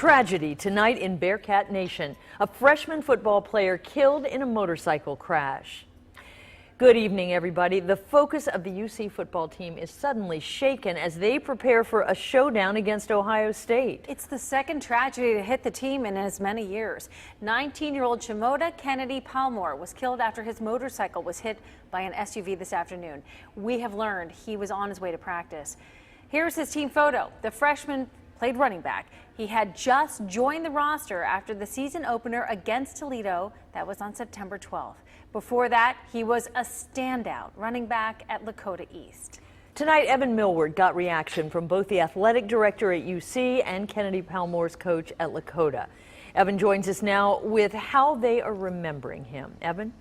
Tragedy tonight in Bearcat Nation. A freshman football player killed in a motorcycle crash. Good evening, everybody. The focus of the UC football team is suddenly shaken as they prepare for a showdown against Ohio State. It's the second tragedy to hit the team in as many years. 19-year-old Shimoda Kennedy Palmore was killed after his motorcycle was hit by an SUV this afternoon. We have learned he was on his way to practice. Here's his team photo. The freshman played running back. He had just joined the roster after the season opener against Toledo. That was on September 12th. Before that, he was a standout running back at Lakota East. Tonight, Evan Millward got reaction from both the athletic director at UC and Kennedy Palmore's coach at Lakota. Evan joins us now with how they are remembering him. Evan?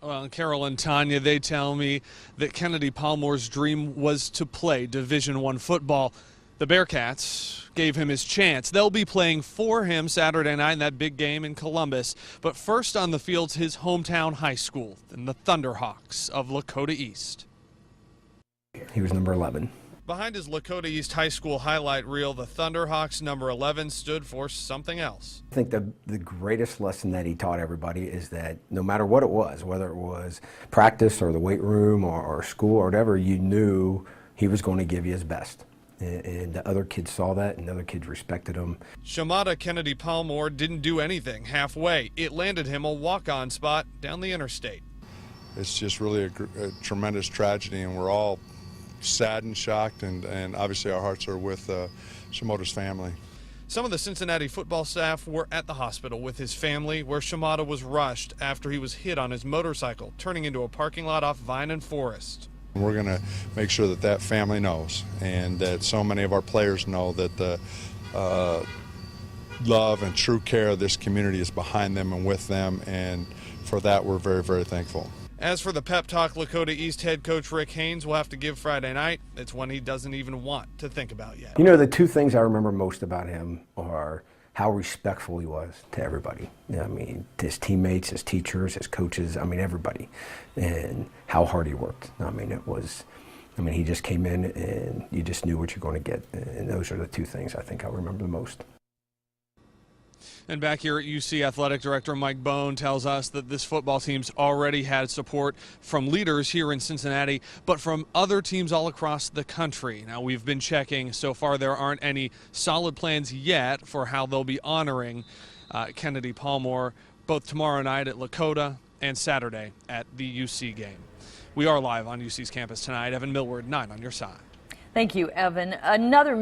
Well, Carol and Tanya, they tell me that Kennedy Palmore's dream was to play Division I football. The Bearcats gave him his chance. They'll be playing for him Saturday night in that big game in Columbus. But first on the field's his hometown high school, and the Thunderhawks of Lakota East. He was number 11. Behind his Lakota East High School highlight reel, the Thunderhawks number 11 stood for something else. I think the greatest lesson that he taught everybody is that no matter what it was, whether it was practice or the weight room or school or whatever, you knew he was going to give you his best. And the other kids saw that, and the other kids respected him. Shimoda Kennedy Palmore didn't do anything halfway. It landed him a walk-on spot down the interstate. It's just really a tremendous tragedy, and we're all sad and shocked, and obviously our hearts are with Shimoda's family. Some of the Cincinnati football staff were at the hospital with his family, where Shimoda was rushed after he was hit on his motorcycle, turning into a parking lot off Vine and Forest. We're going to make sure that that family knows, and that so many of our players know that the love and true care of this community is behind them and with them, and for that we're very, very thankful. As for the pep talk Lakota East head coach Rick Haynes will have to give Friday night, it's one he doesn't even want to think about yet. You know, the two things I remember most about him are how respectful he was to everybody. I mean, his teammates, his teachers, his coaches, I mean, everybody. And how hard he worked. I mean, he just came in and you just knew what you're going to get. And those are the two things I think I remember the most. And back here at UC Athletic Director Mike Bone tells us that this football team's already had support from leaders here in Cincinnati, but from other teams all across the country. Now, we've been checking. So far, there aren't any solid plans yet for how they'll be honoring Kennedy Palmore, both tomorrow night at Lakota and Saturday at the UC game. We are live on UC's campus tonight. Evan Millward, 9 on your side. Thank you, Evan. Another